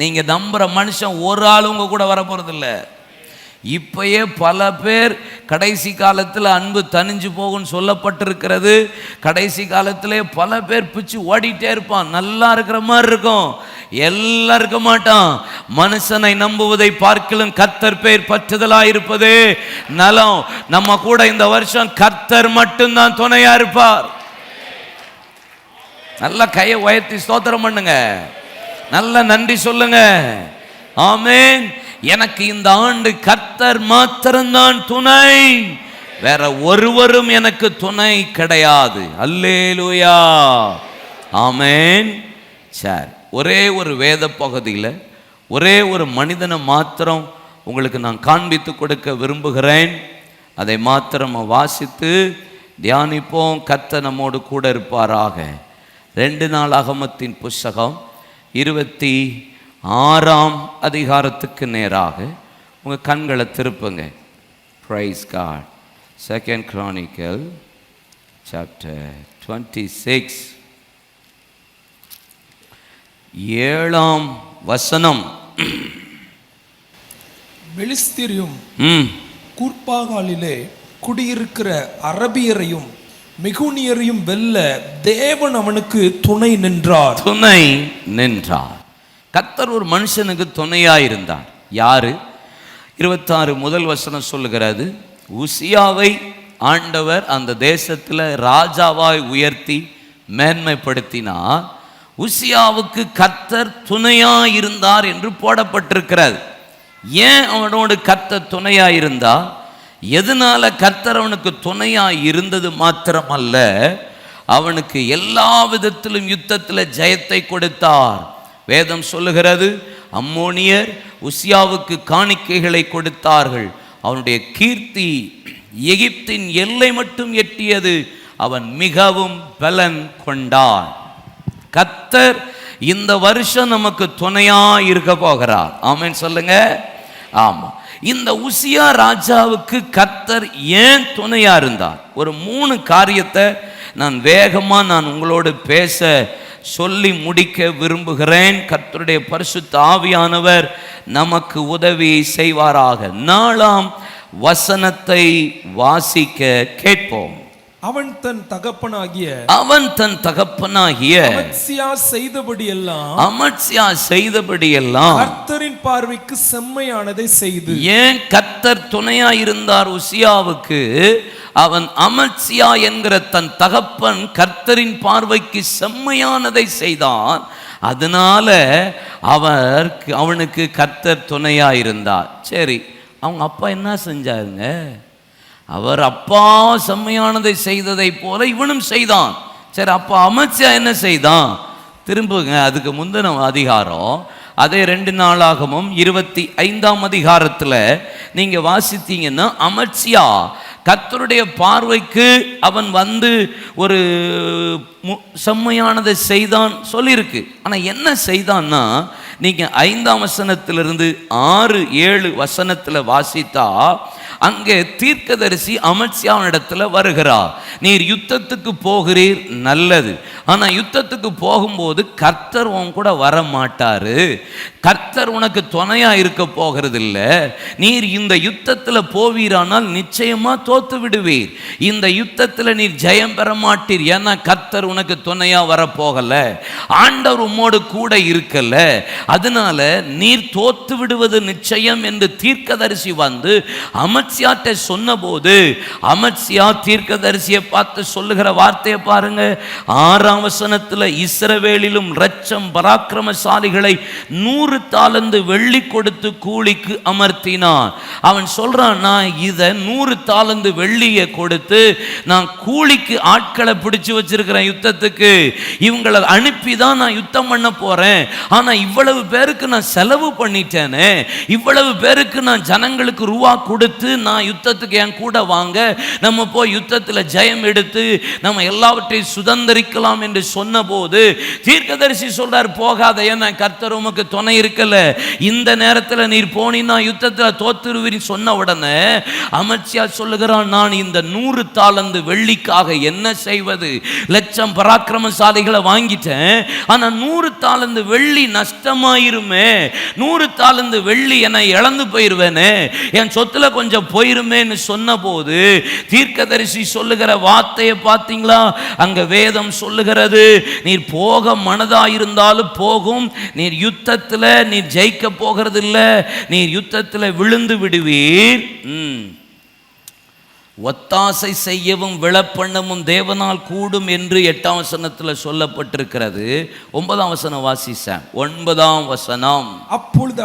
Speaker 1: நீங்க நம்புற மனுஷன் ஒரு ஆள் உங்க கூட வர போறதில்ல. இப்பயே பல பேர் கடைசி காலத்தில் அன்பு தனிஞ்சு போகும்னு சொல்லப்பட்டிருக்கிறது. கடைசி காலத்திலே பல பேர் பிச்சு ஓடிட்டே இருப்பான். நல்லா இருக்கிற மாதிரி இருக்கும், எல்லாம் இருக்க மாட்டான். மனுஷனை நம்புவதை பார்க்கலும் கர்த்தர் பேர் பற்றுதலாயிருப்பது நலம். நம்ம கூட இந்த வருஷம் கர்த்தர் மட்டும்தான் துணையா இருப்பார். நல்ல கையை உயர்த்தி ஸ்தோத்திரம் பண்ணுங்க, நல்ல நன்றி சொல்லுங்க. ஆமென். எனக்கு இந்த ஆண்டு கர்த்தர் மாத்திரம்தான் துணை, வேற ஒருவரும் எனக்கு துணை கிடையாது. அல்லேலூயா, ஆமென். சரி, ஒரே ஒரு வேத பகுதியில் ஒரே ஒரு மனிதனை மாத்திரம் உங்களுக்கு நான் காண்பித்து கொடுக்க விரும்புகிறேன். அதை மாத்திரம் வாசித்து தியானிப்போம். கர்த்தர் நம்மோடு கூட இருப்பாராக. 2 நாளாகமத்தின் புஸ்தகம் 26ஆம் அதிகாரத்துக்கு நேராக உங்கள் கண்களை திருப்புங்க. Praise God. 2 Chronicle chapter 26 7ஆம் வசனம்.
Speaker 2: பெலிஸ்தீரும் கூர்பாகாலிலே குடியிருக்கிற அரபியரையும் மிகுனியரையும் வெல்ல தேவன் அவனுக்கு துணை நின்றார். கர்த்தர் ஒரு மனுஷனுக்கு துணையாயிருந்தார். யாரு? 26 முதல் வசனம் சொல்லுகிறது, உசியாவை ஆண்டவர் அந்த தேசத்தில் ராஜாவாய் உயர்த்தி மேன்மைப்படுத்தினார். உசியாவுக்கு கர்த்தர் துணையாயிருந்தார் என்று போடப்பட்டிருக்கிறது. ஏன் அவனோடு கர்த்தர் துணையாயிருந்தார்? எதனால கர்த்தர் அவனுக்கு துணையாய் இருந்தது மாத்திரமல்ல, அவனுக்கு எல்லா விதத்திலும் யுத்தத்தில் ஜெயத்தை கொடுத்தார். வேதம் சொல்லுகிறது, அம்மோனியர் உசியாவுக்கு காணிக்கைகளை கொடுத்தார்கள். அவனுடைய கீர்த்தி எகிப்தின் எல்லை மட்டும் எட்டியது. அவன் மிகவும் பலன் கொண்டான். கர்த்தர் இந்த வருஷம் நமக்கு துணையா இருக்க போகிறார். ஆமென் சொல்லுங்க. ஆமா, இந்த உசியா ராஜாவுக்கு கர்த்தர் ஏன் துணையா இருந்தார்? ஒரு 3 காரியத்தை நான் உங்களோடு பேச சொல்லி முடிக்க விரும்புகிறேன். கர்த்தருடைய பரிசுத்த ஆவியானவர் நமக்கு உதவி செய்வாராக. 4ஆம் வசனத்தை வாசிக்க கேட்போம். அவன் தன் தகப்பனாகிய அமத்சியா செய்தபடியெல்லாம் கர்த்தரின் பார்வைக்கு செம்மையானதை செய்து. ஏன் கர்த்தர் துணையா இருந்தார் உசியாவுக்கு? அவன் அமத்சியா என்கிற தன் தகப்பன் கர்த்தரின் பார்வைக்கு செம்மையானதை செய்தான். அதனால அவனுக்கு கர்த்தர் துணையா இருந்தார். சரி, அவங்க அப்பா என்ன செஞ்சாருங்க? அவர் அப்பா செம்மையானதை செய்ததை போல இவனும் செய்தான். சரி, அப்பா அமத்சியா என்ன செய்தான்? திரும்புங்க, அதுக்கு முந்தின அதிகாரம், அதே 2 நாளாகமும் 25ஆம் அதிகாரத்தில் நீங்க வாசித்தீங்கன்னா, அமத்சியா கர்த்தருடைய பார்வைக்கு அவன் வந்து ஒரு செம்மையானதை செய்தான் சொல்லியிருக்கு. ஆனால் என்ன செய்தான்னா, நீங்கள் 5ஆம் வசனத்திலிருந்து 6, 7 வசனத்தில் வாசித்தா அங்கே தீர்க்கதரிசி அமத்சியாவினிடத்தில் வருகிறார். நீர் யுத்தத்துக்கு போகிறீர், நல்லது. ஆனால் யுத்தத்துக்கு போகும்போது கர்த்தர் உன் கூட வர மாட்டாரு, கர்த்தர் உனக்கு துணையா இருக்க போகிறது இல்லை. நீர் இந்த யுத்தத்தில் போவீரானால் நிச்சயமா
Speaker 1: தோத்து விடுவீர், இந்த யுத்தத்தில் நீர் ஜெயம் பெற மாட்டீர். ஏன்னா கர்த்தர் உனக்கு துணையா வரப்போகல, ஆண்டவர் உம்மோடு கூட இருக்கல, அதனால நீர் தோத்து விடுவது நிச்சயம் என்று தீர்க்கதரிசி வந்து அமத்சியாட்ட சொன்னபோது, அமத்சியா தீர்க்கதரிசியை பார்த்து சொல்லுகிற வார்த்தையை பாருங்க. 6ஆம் வசனத்தில், இஸ்ரவேலிலும் லட்சம் பராக்கிரமசாலிகளை 100 தாலந்து வெள்ளி கொடுத்து கூலிக்கு அமர்த்தினான். அவன் சொல்றான், நான் இதை 100 தாலந்து வெள்ளியை கொடுத்து நான் கூலிக்கு ஆட்களை பிடிச்சு வச்சிருக்கிறேன் யுத்தத்துக்கு, இவங்களை அனுப்பி தான் நான் யுத்தம் பண்ண போறேன். ஆனா இவ்வளவு பேருக்கு நான் செலவு பண்ணிட்டேனே, இவ்வளவு பேருக்கு நான் ஜனங்களுக்கு ரூபா கொடுத்து நான் யுத்தத்துக்கு என் கூட வாங்க, நம்ம போய் யுத்தத்தில் ஜெயம் எடுத்து நம்ம எல்லாவற்றையும் சுதந்திரிக்கலாம் என்று சொன்ன போது தீர்க்கதரிசி சொல்றார், போகாத, ஏன்னா கர்த்தர் உமக்கு துணை இருக்கல, இந்த நேரத்தில் நீர் போனீன்னா யுத்தத்தில் தோத்துருவீன்னு சொன்ன உடனே அமத்சியா சொல்லுகிறான், நான் இந்த 100 தாலந்து வெள்ளிக்காக என்ன செய்வது? லட்சம் பராக்கிரமசாலிகளை வாங்கிட்டேன், ஆனா 100 தாலந்து வெள்ளி நஷ்டமாயிருமே, 100 தாலந்து வெள்ளி என்னை இழந்து போயிருவேனே, என் சொத்துல கொஞ்சம் போயிருமேன்னு சொன்ன போது தீர்க்கதரிசி சொல்லுகிற வார்த்தையை பார்த்தீங்களா? அங்க வேதம் சொல்லுகிறது, நீர் போக மனதாயிருந்தாலும் போகும், நீர் யுத்தத்தில் நீர் ஜெயிக்க போகிறது இல்லை, நீர் யுத்தத்தில் விழுந்து விடுவீர். ஒத்தாசை செய்யவும் விளப்பண்ணவும் தேவனால் கூடும் என்று 8ஆம் வசனத்தில் சொல்லப்பட்டிருக்கிறது. 9ஆம் வசனம் வாசிச்சேன். 9ஆம் வசனம்,
Speaker 3: அப்பொழுது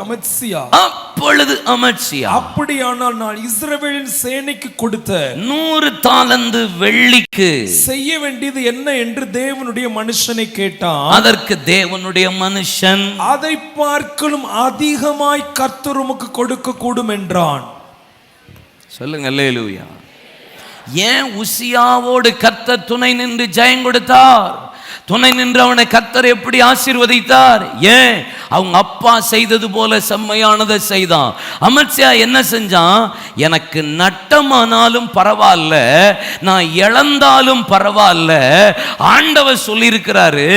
Speaker 3: அமத்சியா,
Speaker 1: அப்படியானால்
Speaker 3: நான் இஸ்ரவேலின் சேனைக்கு கொடுத்த
Speaker 1: 100 தாலந்து வெள்ளிக்கு
Speaker 3: செய்ய வேண்டியது என்ன என்று தேவனுடைய மனுஷனை கேட்டான்.
Speaker 1: அதற்கு தேவனுடைய மனுஷன்,
Speaker 3: அதை பார்க்கலும் அதிகமாய் கர்த்தர் உமக்கு கொடுக்க கூடும் என்றான்.
Speaker 1: சொல்லுங்க அல்லேலூயா. ஏன் உசியாவோடு கர்த்தர் துணை நின்று ஜெயம் கொடுத்தார்? துணை நின்று அவனை கர்த்தர் எப்படி ஆசீர்வதித்தார்? ஏன்? அவங்க அப்பா செய்தது போல செம்மையானதை செய்தான். அமத்சியா என்ன செஞ்சான்? எனக்கு நட்டமானாலும் பரவாயில்ல, நான் இழந்தாலும் பரவாயில்ல, ஆண்டவர் சொல்லியிருக்கிறாரு,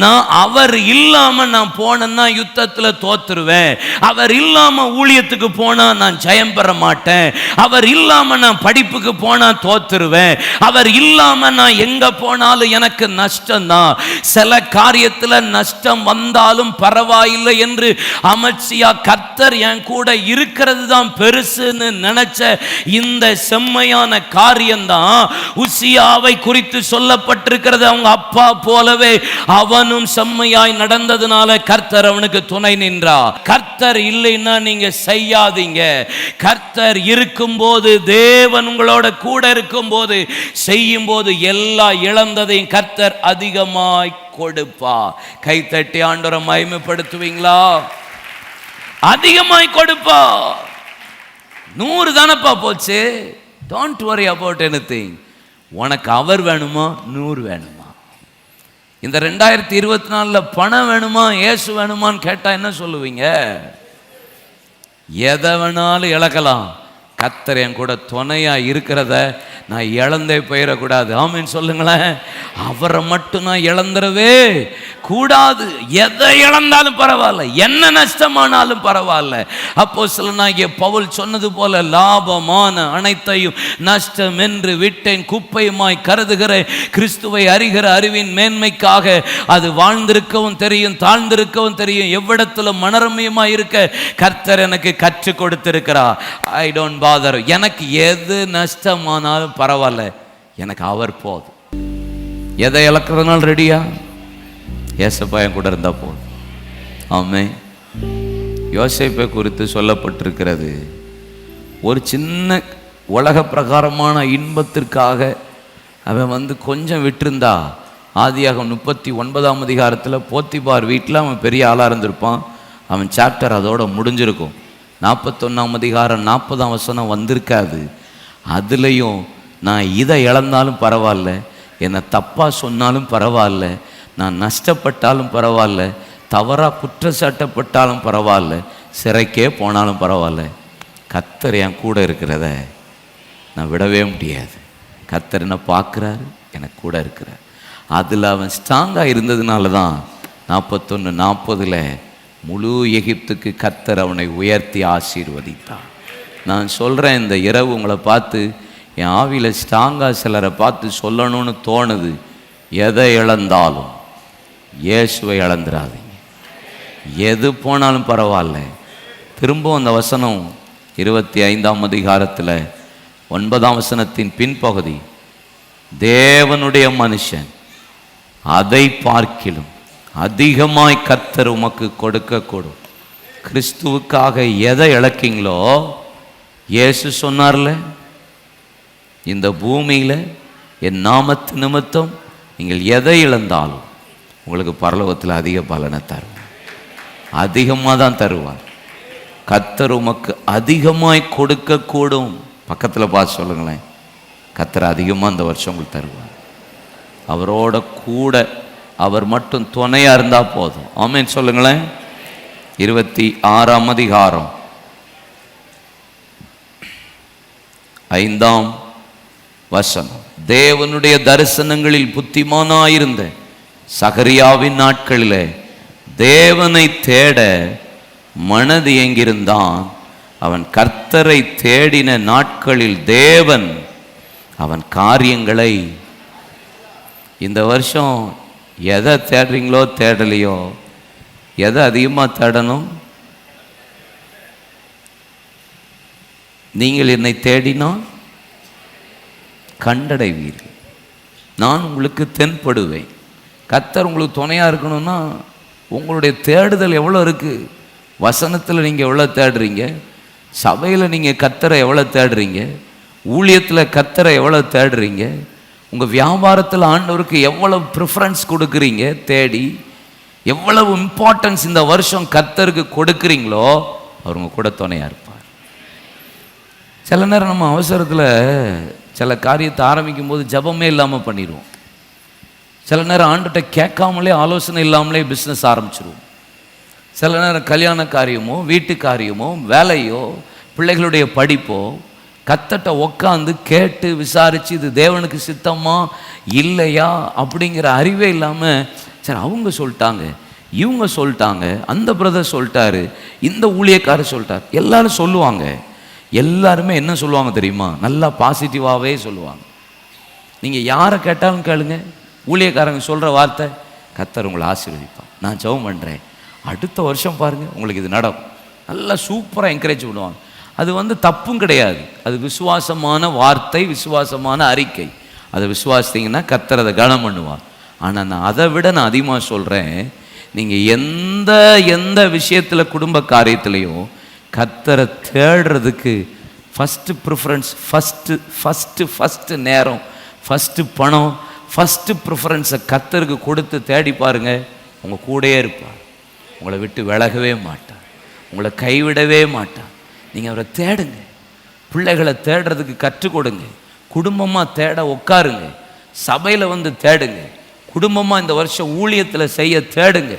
Speaker 1: நான் அவர் இல்லாம நான் போனேன்னா யுத்தத்தில் தோத்துருவேன், அவர் இல்லாம ஊழியத்துக்கு போனா நான் ஜெயம் பெற மாட்டேன், அவர் இல்லாம நான் படிப்புக்கு போனா தோத்துருவேன், அவர் இல்லாம நான் எங்க போனாலும் எனக்கு நஷ்டம்தான், சில காரியத்தில் நஷ்டம் வந்தாலும் பரவாயில்லை என்று அமத்சியா கர்த்தர் என் கூட இருக்கிறது தான் பெருசுன்னு நினைச்ச இந்த செம்மையான காரியம்தான் உசியாவை குறித்து சொல்லப்பட்டிருக்கிறது. அவங்க அப்பா போலவே அவனும் செம்மையாய் நடந்ததுனால கர்த்தர் அவனுக்கு துணை நின்றார். கர்த்தர் இல்லைன்னா நீங்க செய்யாதீங்க. கர்த்தர் இருக்கும்போது, தேவன் உங்களோட கூட இருக்கும்போது, செய்யும் போது எல்லா இழந்ததையும் கர்த்தர் அதிகமாய் கொடுப்பா. கைத்தட்டி ஆண்டவரை மகிமைப்படுத்துவீங்களா? அதிகமாய் கொடுப்பா. 100 தானப்பா போச்சு. Don't worry about anything. உனக்கு அவர் வேணுமா, 100 வேணுமா? இந்த 2024 பணம் வேணுமா, இயேசு வேணுமான்னு கேட்டா என்ன சொல்லுவீங்க? எதை வேணாலும் இழக்கலாம், கர்த்தர் என் கூட துணையா இருக்கிறத நான் இழந்தே போயிடக்கூடாது. ஆமீன் சொல்லுங்களேன். அவரை மட்டும் நான் இழந்துடவே கூடாது. எதை இழந்தாலும் பரவாயில்ல, என்ன நஷ்டமானாலும் பரவாயில்ல. அப்போஸ்தலனாகிய பவுல் சொன்னது போல, லாபமான அனைத்தையும் நஷ்டம் என்று விட்டேன், குப்பையுமாய் கருதுகிறேன், கிறிஸ்துவை அறிகிற அறிவின் மேன்மைக்காக. அது வாழ்ந்திருக்கவும் தெரியும், தாழ்ந்திருக்கவும் தெரியும், எவ்விடத்திலும் மனரம்யமாய் இருக்க கர்த்தர் எனக்கு கற்றுக் கொடுத்திருக்கிறார். I don't father. எனக்கு எது நஷ்டமானாலும் பரவாயில்ல, எனக்கு அவர் போதும். எதை இழக்கிறதுனால ரெடியா? ஏசப்பா என் கூட இருந்தா போதும். ஆமென். யோசேப்பை குறித்து சொல்லப்பட்டிருக்கிறது, ஒரு சின்ன உலக பிரகாரமான இன்பத்திற்காக அவன் கொஞ்சம் விட்டிருந்தா, ஆதியாகமம் 39ஆம் அதிகாரத்தில் போத்திபார் வீட்டில் அவன் பெரிய ஆளாக இருந்திருப்பான். அவன் சாப்டர் அதோட முடிஞ்சிருக்கும். 41ஆம் அதிகாரம் 40ஆம் வசனம் வந்திருக்காது. அதுலேயும் நான் இதை இழந்தாலும் பரவாயில்ல, என்னை தப்பாக சொன்னாலும் பரவாயில்ல, நான் நஷ்டப்பட்டாலும் பரவாயில்ல, தவறாக குற்றச்சாட்டப்பட்டாலும் பரவாயில்ல, சிறைக்கே போனாலும் பரவாயில்ல, கர்த்தர் என் கூட இருக்கிறத நான் விடவே முடியாது. கர்த்தர் என்ன பார்க்குறாரு, எனக்கு கூட இருக்கிறார். அதில் அவன் ஸ்ட்ராங்காக இருந்ததுனால தான் 41:40 முழு எகிப்துக்கு கர்த்தர் அவனை உயர்த்தி ஆசீர்வதித்தார். நான் சொல்கிறேன், இந்த இரவு உங்களை பார்த்து
Speaker 2: என் ஆவியில் ஸ்ட்ராங்காக சிலரை பார்த்து சொல்லணும்னு தோணுது. எதை இழந்தாலும் இயேசுவை இழந்துடாதீங்க. எது போனாலும் பரவாயில்ல. திரும்பவும் அந்த வசனம் 25ஆம் அதிகாரத்தில் 9ஆம் வசனத்தின் பின்பகுதி, தேவனுடைய மனுஷன் அதை பார்க்கிலும் அதிகமாய் கர்த்தர் உமக்கு கொடுக்கக்கூடும். கிறிஸ்துவுக்காக எதை இழக்கீங்களோ, இயேசு சொன்னார்ல, இந்த பூமியில் என் நாமத்து நிமித்தம் நீங்கள் எதை இழந்தாலும் உங்களுக்கு பரலோகத்தில் அதிக பலனை தருவார். அதிகமாக தான் தருவார். கர்த்தர் உமக்கு அதிகமாய் கொடுக்கக்கூடும். பக்கத்தில் பார்த்து சொல்லுங்களேன், கர்த்தர் அதிகமாக இந்த வருஷம் உங்களுக்கு தருவார். அவரோட கூட அவர் மட்டும் துணையாக இருந்தால் போதும். ஆமென் சொல்லுங்களேன். 26ஆம் அதிகாரம் 5ஆம் வசனம், தேவனுடைய தரிசனங்களில் புத்திமானாயிருந்த சகரியாவின் நாட்களில் தேவனை தேட மனது எங்கிருந்தான். அவன் கர்த்தரை தேடின நாட்களில் தேவன் அவன் காரியங்களை. இந்த வருஷம் எதை தேடுறீங்களோ தேடலையோ, எதை அதிகமாக தேடணும்? நீங்கள் என்னை தேடினால் கண்டடைவீர்கள், நான் உங்களுக்கு தென்படுவேன். கர்த்தர் உங்களுக்கு துணையாக இருக்கணும்னா உங்களுடைய தேடுதல் எவ்வளோ இருக்குது? வசனத்தில் நீங்கள் எவ்வளோ தேடுறீங்க? சபையில் நீங்கள் கர்த்தரை எவ்வளோ தேடுறீங்க? ஊழியத்தில் கர்த்தரை எவ்வளோ தேடுறீங்க? உங்கள் வியாபாரத்தில் ஆண்டவருக்கு எவ்வளவு ப்ரிஃபரன்ஸ் கொடுக்குறீங்க? தேடி எவ்வளவு இம்பார்ட்டன்ஸ் இந்த வருஷம் கர்த்தருக்கு கொடுக்குறீங்களோ, அவர் உங்கள் கூட துணையாக இருப்பார். சில நேரம் நம்ம அவசரத்தில் சில காரியத்தை ஆரம்பிக்கும் போது ஜபமே இல்லாமல் பண்ணிடுவோம். சில நேரம் ஆண்டுகிட்ட கேட்காமலே, ஆலோசனை இல்லாமலே பிஸ்னஸ் ஆரம்பிச்சிருவோம். சில நேரம் கல்யாண காரியமோ, வீட்டு காரியமோ, வேலையோ, பிள்ளைகளுடைய படிப்போ கர்த்தர்ட்ட உட்காந்து கேட்டு விசாரித்து இது தேவனுக்கு சித்தமா இல்லையா அப்படிங்கிற அறிவே இல்லாமல், சரி அவங்க சொல்லிட்டாங்க, இவங்க சொல்லிட்டாங்க, அந்த பிரதர் சொல்லிட்டாரு, இந்த ஊழியக்காரர் சொல்லிட்டார், எல்லாரும் சொல்லுவாங்க. எல்லாருமே என்ன சொல்லுவாங்க தெரியுமா? நல்லா பாசிட்டிவாகவே சொல்லுவாங்க. நீங்கள் யாரை கேட்டாலும் கேளுங்க, ஊழியக்காரங்க சொல்கிற வார்த்தை, கர்த்தர் உங்களை ஆசீர்வதிப்பார், நான் ஜெபம் பண்ணுறேன், அடுத்த வருஷம் பாருங்கள் உங்களுக்கு இது நடக்கும், நல்லா சூப்பராக என்கரேஜ் பண்ணுவாங்க. அது தப்பும் கிடையாது. அது விசுவாசமான வார்த்தை, விசுவாசமான அறிக்கை. அதை விசுவாசித்தீங்கன்னா கர்த்தர் அதை கனம் பண்ணுவார். ஆனால் நான் அதை விட அதிகமாக சொல்கிறேன், நீங்கள் எந்த விஷயத்தில் குடும்ப காரியத்திலையும் கர்த்தரை தேடுறதுக்கு ஃபஸ்ட்டு ப்ரிஃபரன்ஸ், ஃபஸ்ட்டு நேரம், ஃபஸ்ட்டு பணம், ஃபஸ்ட்டு ப்ரிஃபரன்ஸை கர்த்தருக்கு கொடுத்து தேடி பாருங்க. உங்கள் கூடயே இருப்பார், உங்களை விட்டு விலகவே மாட்டார், உங்களை கைவிடவே மாட்டார். நீங்கள் அவரை தேடுங்க, பிள்ளைகளை தேடுறதுக்கு கற்றுக் கொடுங்க, குடும்பமாக தேட உட்காருங்க, சபையில் தேடுங்க, குடும்பமாக இந்த வருஷம் ஊழியத்தில் செய்ய தேடுங்க.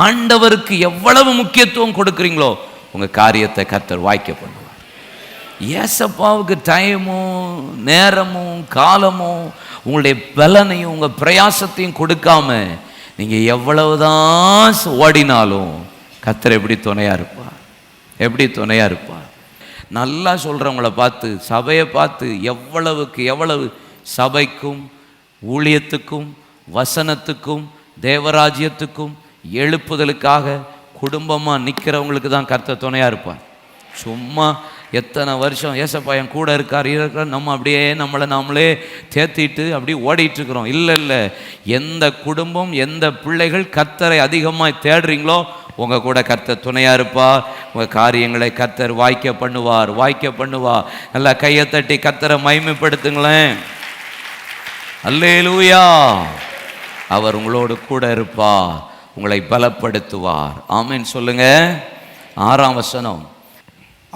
Speaker 2: ஆண்டவருக்கு எவ்வளவு முக்கியத்துவம் கொடுக்குறீங்களோ உங்கள் காரியத்தை கர்த்தர் வாய்க்க பண்ணுவார். ஏசப்பாவுக்கு டைமும் நேரமும் காலமும் உங்களுடைய பலனையும் உங்கள் பிரயாசத்தையும் கொடுக்காம நீங்கள் எவ்வளவுதான் ஓடினாலும் கர்த்தர் எப்படி துணையாக இருப்பார்? எப்படி துணையாக இருப்பார்? நல்லா சொல்கிறவங்கள பார்த்து, சபையை பார்த்து எவ்வளவுக்கு எவ்வளவு சபைக்கும் ஊழியத்துக்கும் வசனத்துக்கும் தேவராஜ்யத்துக்கும் எழுப்புதலுக்காக குடும்பமாக நிற்கிறவங்களுக்கு தான் கர்த்தர் துணையாக இருப்பார். சும்மா எத்தனை வருஷம் ஏசப்பா என் கூட இருக்கார் நம்ம அப்படியே நாமளே தேத்திட்டு அப்படியே ஓடிட்டுருக்குறோம். இல்லை, எந்த குடும்பம், எந்த பிள்ளைகள் கர்த்தரை அதிகமாக தேடுறீங்களோ உங்கள் கூட கர்த்தர் துணையாக இருப்பார். உங்கள் காரியங்களை கர்த்தர் வாய்க்க பண்ணுவார். நல்லா கையை தட்டி கர்த்தரை மகிமைப்படுத்துங்களேன். அல்லேலூயா. அவர் உங்களோடு கூட இருப்பார், உங்களை பலப்படுத்துவார். ஆமென் சொல்லுங்க. 6ஆம் வசனம்,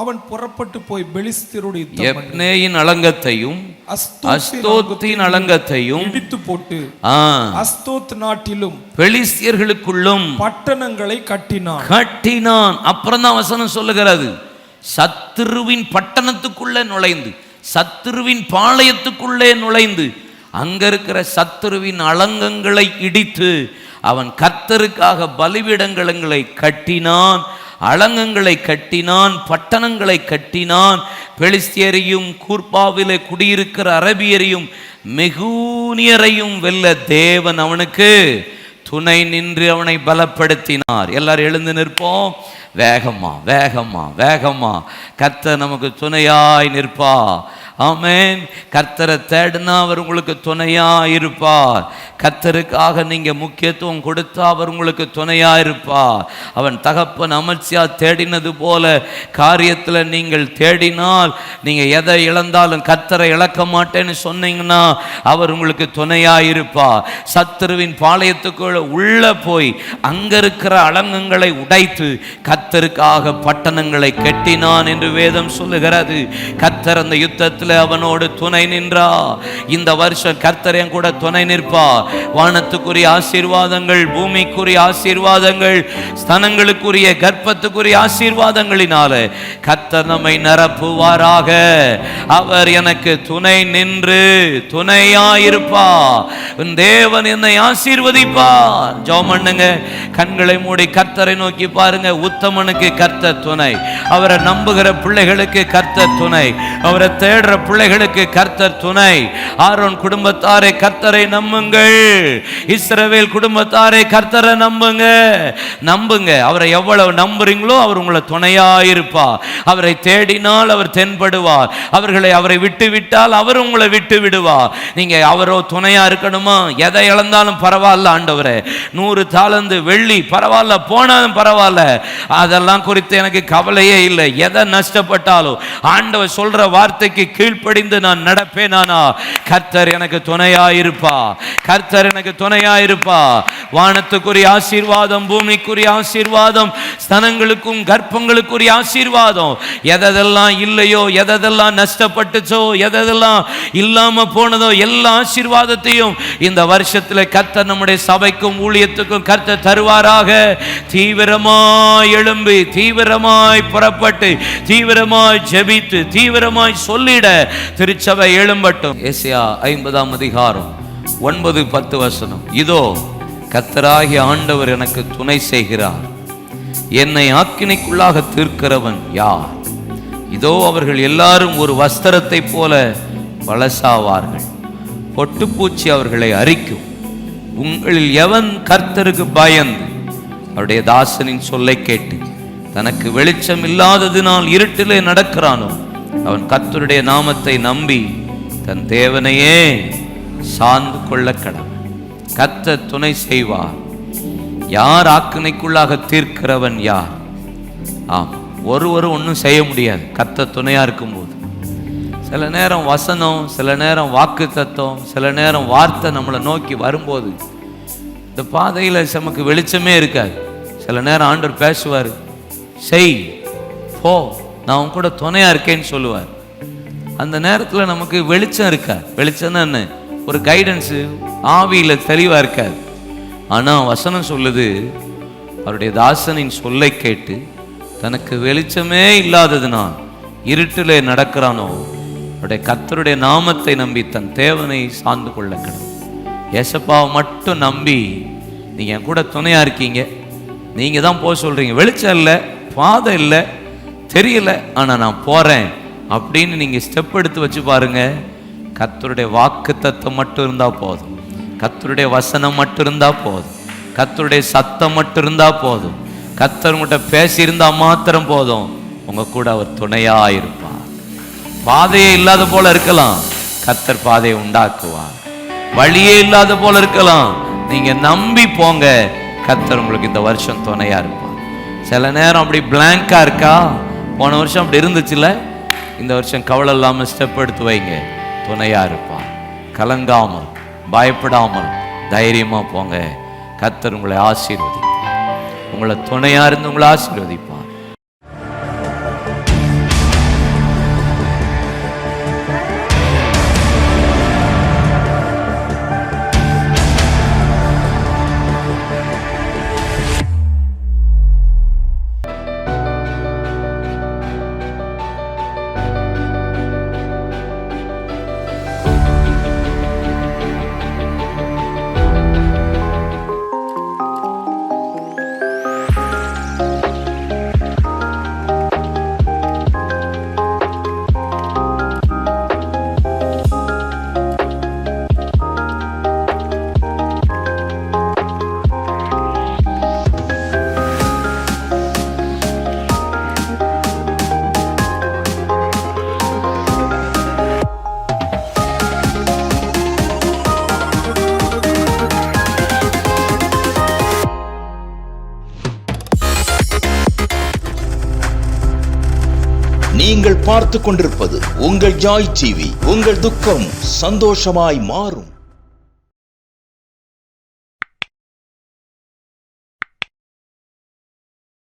Speaker 3: அவன் புறப்பட்டு போய் பெலிஸ்தருடைய
Speaker 2: எப்னேயின் அலங்கத்தையும் அஸ்தோத்தின் அலங்கத்தையும்
Speaker 3: இடித்து போட்டு அஸ்தோத் நாட்டிலும்
Speaker 2: பெலிஸ்தியர்களுக்குள்ளும்
Speaker 3: பட்டணங்களை கட்டினான்.
Speaker 2: அப்புறம் தான் வசனம் சொல்லுகிறது, சத்துருவின் பட்டணத்துக்குள்ளே நுழைந்து, சத்துருவின் பாளையத்துக்குள்ளே நுழைந்து, அங்க இருக்கிற சத்துருவின் அலங்கங்களை இடித்து அவன் கர்த்தருக்காக பலிபீடங்களை கட்டினான்.
Speaker 1: அலங்கங்களை கட்டினான், பட்டணங்களை கட்டினான். பெலிஸ்தியரையும் கூர்பாவிலே குடியிருக்கிற அரபியரையும் மெகூனியரையும் வெல்ல தேவன் அவனுக்கு துணை நின்று அவனை பலப்படுத்தினார். எல்லாரும் எழுந்து நிற்போம். வேகமா வேகமா வேகமா கர்த்தர் நமக்கு துணையாய் நிற்பா. ஆமென். கர்த்தரை தேடினா அவர் உங்களுக்கு துணையா இருப்பார். கர்த்தருக்காக நீங்க முக்கியத்துவம் கொடுத்தா அவர் உங்களுக்கு துணையா இருப்பார். அவன் தகப்பன் அமர்ச்சியா தேடினது போல காரியத்தில் நீங்கள் தேடினால், நீங்க எதை இழந்தாலும் கர்த்தரை இழக்க மாட்டேன்னு சொன்னீங்கன்னா அவர் உங்களுக்கு துணையா இருப்பார். சத்துருவின் பாளையத்துக்குள்ள உள்ள போய் அங்க இருக்கிற அலங்கங்களை உடைத்து கர்த்தருக்காக பட்டணங்களை கட்டினான் என்று வேதம் சொல்லுகிறது. கர்த்தர் அந்த யுத்தத்தில் அவனோடு துணை நின்றா. இந்த வருஷம் கர்த்தர் என் கூட துணை நிற்பா. வானத்துக்குரிய ஆசீர்வாதங்கள், பூமிக்குரிய ஆசீர்வாதங்கள், ஸ்தனங்களுக்குரிய கர்ப்பத்துக்குரிய ஆசீர்வாதங்களினால கர்த்தர் நம்மை நிரப்புவாராக. அவர் எனக்கு துணை நின்று துணையாயிருப்பா. தேவன் என்னை ஆசீர்வதிப்பார். ஜெபம் பண்ணுங்க. கண்களை மூடி கர்த்தரை நோக்கி பாருங்க. உத்தமனுக்கு கர்த்தர் துணை. அவரை நம்புகிற பிள்ளைகளுக்கு கர்த்தர் துணை. அவரை தேடுற பிள்ளைகளுக்கு கர்த்தர் துணை. ஆரோன் குடும்பத்தாரை கர்த்தரை நம்புங்கள். இஸ்ரவேல் குடும்பத்தாரை கர்த்தரை நம்புங்க. நம்புங்க. அவரை எவ்வளவு நம்புறீங்களோ அவர் உங்களை துணையாயிருப்பார். அவரை தேடினால் அவர் தென்படுவார். அவரை விட்டு விட்டால் அவர் உங்களை விட்டு விடுவார். நீங்க அவரோ துணையா இருக்கணுமா? எதை இழந்தாலும் பரவாயில்ல ஆண்டவரே, 100 தாலந்து வெள்ளி பரவாயில்ல, போனாலும் பரவாயில்ல, அதெல்லாம் குறித்து எனக்கு கவலையே இல்லை. எதை நஷ்டப்பட்டாலும் ஆண்டவர் சொல்ற வார்த்தைக்கு கீழ்ப்படிந்து நான் நடப்பேனானா கர்த்தர் எனக்கு துணையாயிருப்பா. கர்த்தர் எனக்கு துணையாயிருப்பா. வானத்துக்குரிய ஆசீர்வாதம், பூமிக்குரிய ஆசீர்வாதம், ஸ்தனங்களுக்கும் கர்ப்பங்களுக்குரிய ஆசீர்வாதம், எதெல்லாம் இல்லையோ, எதெல்லாம் நஷ்டப்பட்டுச்சோ, எதெல்லாம் இல்லாம போனதோ, எல்லா ஆசீர்வாதத்தையும் இந்த வருஷத்துல கர்த்தர் நம்முடைய சபைக்கும் ஊழியத்துக்கும் கர்த்தர் தருவாராக. தீவிரமாய் எழும்பி, தீவிரமாய் புறப்பட்டு, தீவிரமாய் ஜெபித்து, தீவிரமாய் சொல்லிட திருச்சபை எழும்பட்டும். ஏசாயா 50ஆம் அதிகாரம் 9-10 வசனம். இதோ கர்த்தராகிய ஆண்டவர் எனக்கு துணை செய்கிறார். என்னை ஆக்கினைக்குள்ளாக தீர்க்கிறவன் யார்? இதோ அவர்கள் எல்லாரும் ஒரு வஸ்திரத்தை போல பலசாவார்கள். பொட்டுப்பூச்சி அவர்களை அரிக்கும். உங்களில் எவன் கர்த்தருக்கு பயந்து அவருடைய தாசனின் சொல்லை கேட்டு தனக்கு வெளிச்சம் இல்லாததினால் இருட்டிலே நடக்கிறானோ அவன் கர்த்தருடைய நாமத்தை நம்பி தன் தேவனையே சார்ந்து கொள்ள கடவன். கர்த்தர் துணை செய்வார். யார் ஆக்கினைக்குள்ளாக தீர்க்கிறவன் யார்? ஆம், ஒருவரும் ஒன்றும் செய்ய முடியாது கர்த்தர் துணையா இருக்கும்போது. சில நேரம் வசனம், சில நேரம் வாக்கு தத்துவம், சில நேரம் வார்த்தை நம்மளை நோக்கி வரும்போது இந்த பாதையில் நமக்கு வெளிச்சமே இருக்காது. சில நேரம் ஆண்டவர் பேசுவார், செய், போ, நான் உன் கூட துணையா இருக்கேன்னு சொல்லுவார். அந்த நேரத்தில் நமக்கு வெளிச்சம் இருக்காது. வெளிச்சம்னா என்ன? ஒரு கைடன்ஸு, ஆவியில் தெளிவாக இருக்காது. ஆனால் வசனம் சொல்லுது, அவருடைய தாசனின் சொல்லை கேட்டு தனக்கு வெளிச்சமே இல்லாததுனால் இருட்டிலே நடக்கிறானோ அவருடைய கர்த்தருடைய நாமத்தை நம்பி தன் தேவனை சார்ந்து கொள்ள கடவுள். ஏசப்பாவை மட்டும் நம்பி நீங்கள் என் கூட துணையாக இருக்கீங்க, நீங்கள் தான் போக சொல்கிறீங்க, வெளிச்சம் இல்லை, பாதை இல்லை, தெரியல, ஆனால் நான் போகிறேன் அப்படின்னு நீங்கள் ஸ்டெப் எடுத்து வச்சு பாருங்க. கர்த்தருடைய வாக்கு தத்தம் மட்டும் இருந்தால் போதும், கர்த்தருடைய வசனம் மட்டும் இருந்தால் போதும், கர்த்தருடைய சத்தம் மட்டும் இருந்தால் போதும், கர்த்தர் உங்கள்கிட்ட பேசியிருந்தா மாத்திரம் போதும், உங்கள் கூட அவர் துணையாக இருப்பார். பாதையே இல்லாத போல இருக்கலாம், கர்த்தர் பாதையை உண்டாக்குவார். வழியே இல்லாத போல இருக்கலாம், நீங்க நம்பி போங்க, கர்த்தர் உங்களுக்கு இந்த வருஷம் துணையா இருப்பார். சில நேரம் அப்படி பிளாங்கா இருக்கா, போன வருஷம் அப்படி இருந்துச்சுல்ல, இந்த வருஷம் கவலை இல்லாமல் ஸ்டெப் எடுத்து வைங்க, துணையா இருப்பார். கலங்காமல், பயப்படாமல் தைரியமா போங்க, கர்த்தர் உங்களை ஆசீர்வதிப்பார். உங்களை துணையா இருந்து உங்களை ஆசீர்வதிப்பார்.
Speaker 4: நீங்கள் பார்த்து கொண்டிருப்பது உங்கள் ஜாய் டிவி. உங்கள் துக்கம் சந்தோஷமாய் மாறும்.